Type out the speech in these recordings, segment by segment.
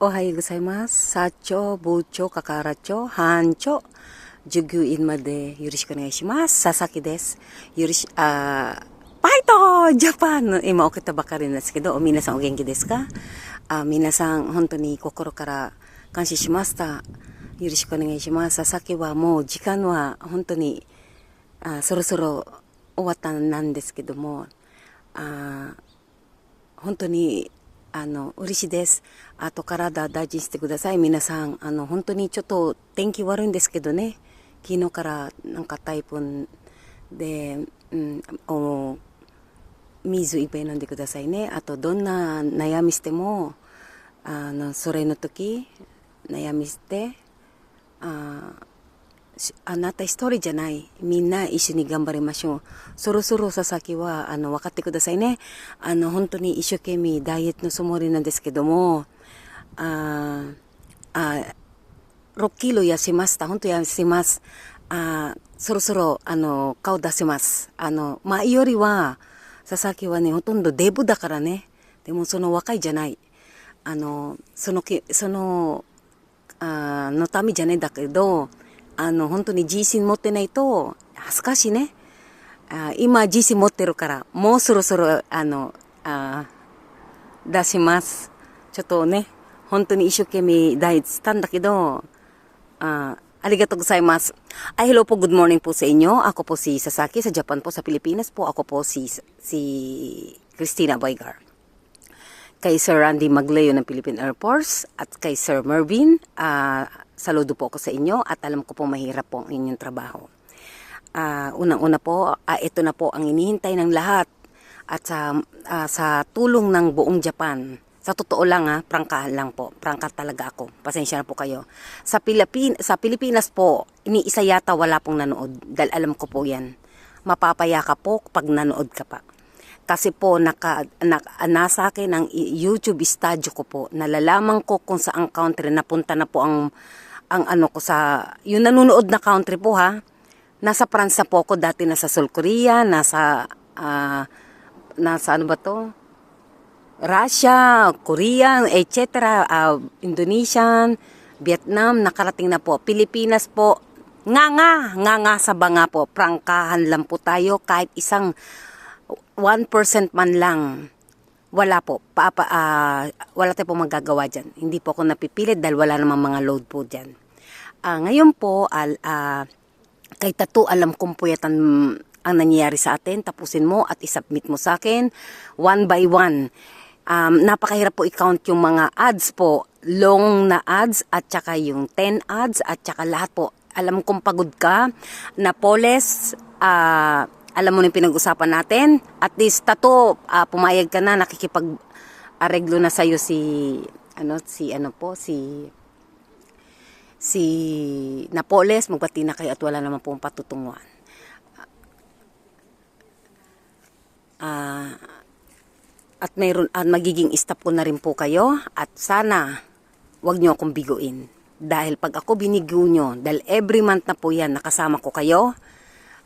Ohayou gozaimasu. Sacho, bucho, kakaracho, hancho, jugyuin made yoroshiku onegaishimasu. Sasaki desu. Paito! Japan! Ima okita bakari desu kedo, minasan o genki desu ka? Minasan, hontou ni kokoro kara kanshi shimashita. Yoroshiku onegaishimasu. Sasaki wa mou jikan wa hontou ni sorosoro owatta nan desu kedo mo, 本当に嬉しいです。あと体大事にしてください。皆さん、本当にちょっと天気悪いんですけどね。昨日からなんか台風で、水いっぱい飲んでくださいね。あとどんな悩みしても、それの時、悩みして、あなた一人じゃない。みんな一緒に頑張りましょう。そろそろ佐々木は、分かってくださいね。本当に一生懸命ダイエットのつもりなんですけども、6キロ痩せました。本当に痩せます。そろそろ、顔出せます。前よりは、佐々木はね、ほとんどデブだからね。でもその若いじゃない。のためじゃないんだけど、本当に自信持ってないと恥ずかしいね。今自信持ってるから、もうそろそろ、出します。ちょっとね、本当に一生懸命ダイエットしたんだけど、arigatou gozaimasu. Hello po, good morning po sa inyo. Ako po si Sasaki sa Japan po, sa Pilipinas po. Ako po si Christina Boygar. Kay Sir Randy Magleo ng Philippine Air Force at kay Sir Mervin, saludo po ako sa inyo at alam ko po mahirap po ang inyong trabaho. Unang-una po, ito na po ang inihintay ng lahat at sa tulong ng buong Japan. Sa totoo lang prangkahan lang po. Prangka talaga ako. Pasensya na po kayo. Sa Pilipinas po, iniisa yata wala pong nanood. Dahil alam ko po yan. Mapapaya ka po kapag nanood ka pa. Kasi po nasa akin ang YouTube studio ko po. Nalalaman ko kung saang country napunta na po ang ano ko sa yung nanonood na country po ha. Nasa France po ako dati, nasa South Korea, nasa ano ba to? Russia, Korean, etc. Indonesian, Vietnam, nakarating na po. Pilipinas po, nga sa banga po. Prangkahan lang po tayo kahit isang 1% man lang. Wala po. Wala tayo po magagawa dyan. Hindi po ako napipilit dahil wala namang mga load po dyan. Ngayon po, kay Tattoo, alam kong puyatan ang nangyayari sa atin. Tapusin mo at isubmit mo sa akin. One by one. Napakahirap po i-count yung mga ads po. Long na ads at saka yung 10 ads at saka lahat po. Alam kong pagod ka. Napoles, alam mo na yung pinag-usapan natin. At least Tattoo, pumayag ka na, nakikipag-areglo na sa'yo si Napoles, magbati na kayo at wala naman pong patutunguhan. At magiging staff ko na rin po kayo at sana wag nyo akong biguin. Dahil pag ako binigo nyo, dahil every month na po yan, nakasama ko kayo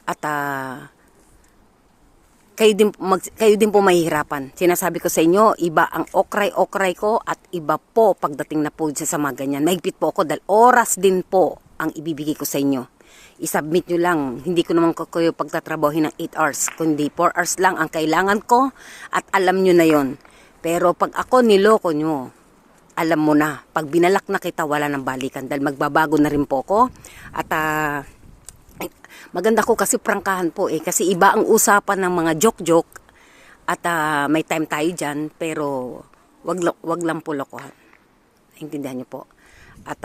at kayo din po mahihirapan. Sinasabi ko sa inyo, iba ang okray ko at iba po pagdating na po sa mga ganyan. Mahigpit po ako dahil oras din po ang ibibigay ko sa inyo. I-submit nyo lang. Hindi ko naman kayo pagtatrabahin ng 8 hours. Kundi 4 hours lang ang kailangan ko at alam nyo na yon. Pero pag ako niloko nyo, alam mo na. Pag binalak na kita, wala nang balikan. Dahil magbabago na rin po ako. At maganda ko kasi prangkahan po kasi iba ang usapan ng mga joke at may time tayo dyan pero wag lang po lokohan. Intindihan nyo po. At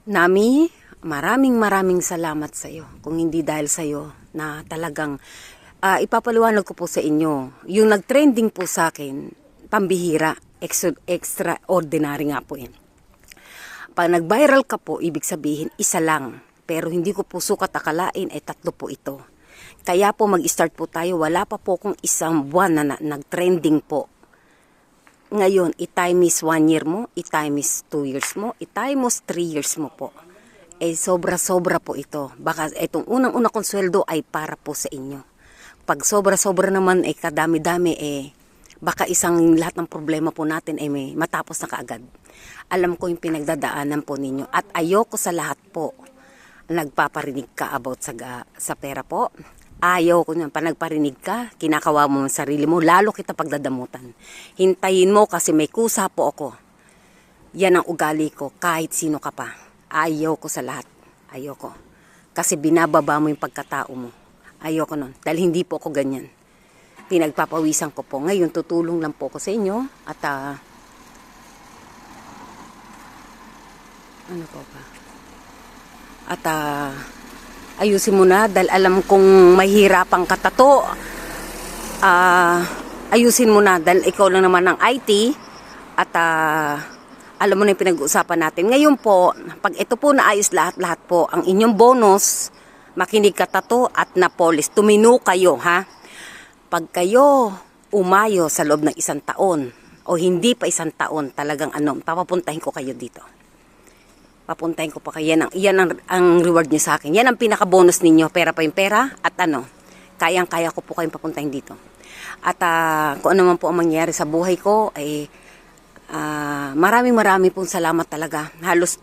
Nami, maraming salamat sa iyo. Kung hindi dahil sa iyo na talagang ipapaliwanag ko po sa inyo. Yung nag-trending po sa akin, pambihira, extraordinary nga po yan. Pag nag-viral ka po, ibig sabihin isa lang. Pero hindi ko po sukat akalain ay 3 po ito. Kaya po mag-start po tayo. Wala pa po kung isang buwan na nag-trending po. Ngayon, i-time is 1 year mo, i-time is 2 years mo, i-time is 3 years mo po. Sobra-sobra po ito. Baka itong unang-una kong sweldo ay para po sa inyo. Pag sobra-sobra naman kadami-dami baka lahat ng problema po natin ay may matapos na kaagad. Alam ko yung pinagdadaanan po ninyo at ayoko sa lahat po nagpaparinig ka about sa pera po. Ayaw ko nyan, pa nagparinig ka, kinakawa mo ang sarili mo, lalo kita pagdadamutan. Hintayin mo kasi may kusa po ako. Yan ang ugali ko, kahit sino ka pa. Ayaw ko sa lahat. Ayaw ko. Kasi binababa mo yung pagkatao mo. Ayaw ko nun, dahil hindi po ako ganyan. Pinagpapawisan ko po. Ngayon, tutulong lang po ako sa inyo. At, ano po ba? At, ayusin mo na dahil alam kong mahihirapan ka tato. Ayusin mo na dahil ikaw lang naman ang IT at alam mo na yung pinag-uusapan natin. Ngayon po, pag ito po naayos lahat po, ang inyong bonus, makinig ka tato at napolis. Tumino kayo, ha? Pag kayo umayo sa loob ng 1 taon o hindi pa 1 taon, talagang papapuntahin ko kayo dito. Papuntahin ko pa kayo. Yan ang reward niyo sa akin. Yan ang pinaka-bonus ninyo. Pera pa yung pera. At kayang-kaya ko po kayong papuntahin dito. At kung ano man po ang mangyari sa buhay ko, ay maraming pong salamat talaga. Halos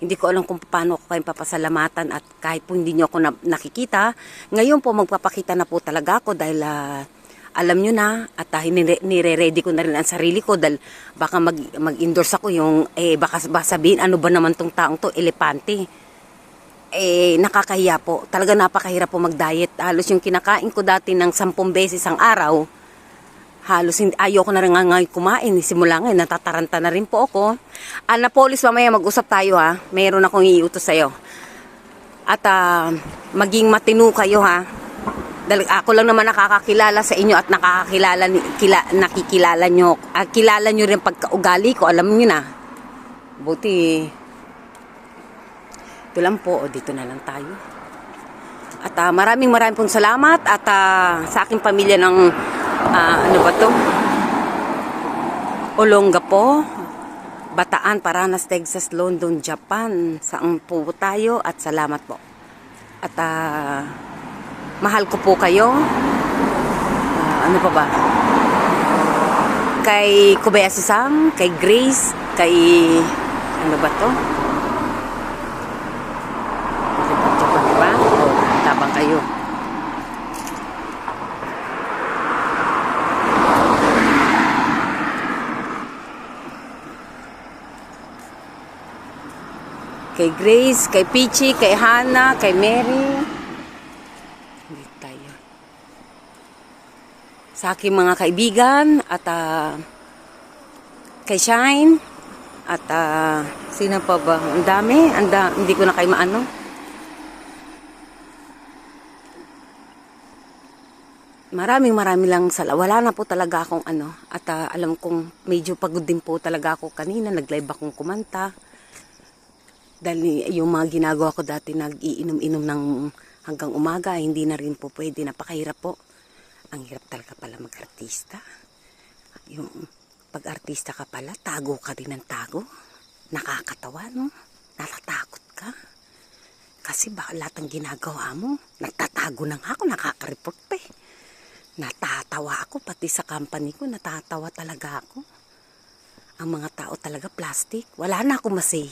hindi ko alam kung paano ko kayong papasalamatan. At kahit po hindi niyo ako nakikita, ngayon po magpapakita na po talaga ako dahil alam nyo na at nire-ready ko na rin ang sarili ko dahil baka mag-endorse ako yung baka sabihin ano ba naman tong taong to, elepante. Nakakahiya po. Talaga napakahirap po mag-diet. Halos yung kinakain ko dati ng 10 beses ang araw, halos ayoko na rin nga kumain. Simula ngayon, natataranta na rin po ako. Napolis, mamaya mag-usap tayo ha. Mayroon akong iutos sa'yo. At maging matino kayo ha. Dahil ako lang naman nakakakilala sa inyo at nakikilala nyo. Kilala nyo rin pagkaugali ko, alam nyo na. Buti, ito lang po, dito na lang tayo. At maraming pong salamat at sa aking pamilya ng, ano ba to? Olongapo, Bataan, Paranas, Texas, London, Japan. Saan po tayo at salamat po. At mahal ko po kayo. Ano pa ba? Kay Kobayashi-san, kay Grace, kay ano ba to? Japan, diba? Tabang kayo. Kay Grace, kay Peachy, kay Hannah, kay Mary. Sa aking mga kaibigan at kay Shine at sino pa ba? Ang dami, hindi ko na kayo maano. Maraming lang wala na po talaga akong at alam kong medyo pagod din po talaga ako kanina, nag-live akong kumanta. Dahil yung mga ginagawa ko dati, nag-iinom-inom ng hanggang umaga, hindi na rin po pwede, napakahirap po. Ang hirap talaga pala mag-artista. Yung pag-artista ka pala, tago ka din ng tago. Nakakatawa, no? Natatakot ka. Kasi baka lahat ng ginagawa mo, nagtatago na nga ako, nakaka-report pa eh. Natatawa ako, pati sa company ko, natatawa talaga ako. Ang mga tao talaga plastic. Wala na ako masay.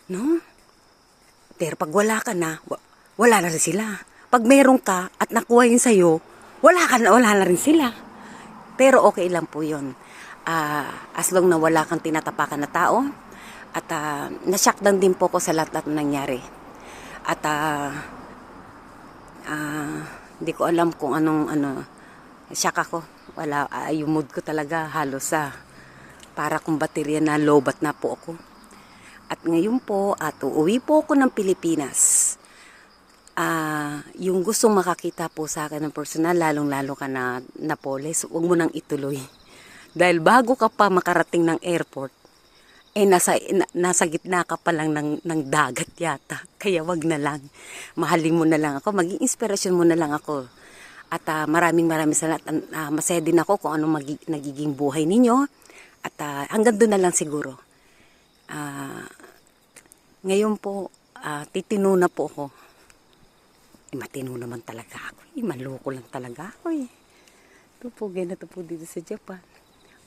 No? Pero pag wala ka na, wala na rin sila. Pag meron ka at nakuha yun sa'yo, wala na rin sila. Pero okay lang po yun. As long na wala kang tinatapakan na tao. At nashock lang din po ko sa lahat na nangyari. At hindi ko alam kung anong shock ako. Wala, yung mood ko talaga halos para kung baterya na lobat na po ako. At ngayon po, uuwi po ako ng Pilipinas. Yung gustong makakita po sa akin ng personal, lalong-lalo ka na Napoles, huwag mo nang ituloy. Dahil bago ka pa makarating ng airport, nasa gitna ka pa lang ng dagat yata. Kaya wag na lang. Mahalin mo na lang ako, maging inspirasyon mo na lang ako. At maraming salamat. Masaya din ako kung anong nagiging buhay ninyo. At hanggang doon na lang siguro. Ngayon po, titino na po ako. Matino naman talaga ako. Maloko lang talaga ako eh. Ito po, ganito po dito sa Japan.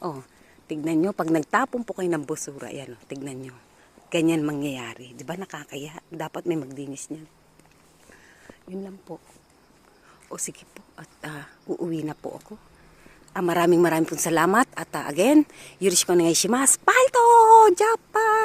Oh, tignan nyo, pag nagtapon po kayo ng basura, yan, oh, tignan nyo. Ganyan mangyayari. Di ba nakakaya? Dapat may magdinis niyan. Yun lang po. O sige po, at uuwi na po ako. Maraming pong salamat. At again, yoroshiku onegai shimasu. Bye to! Japan!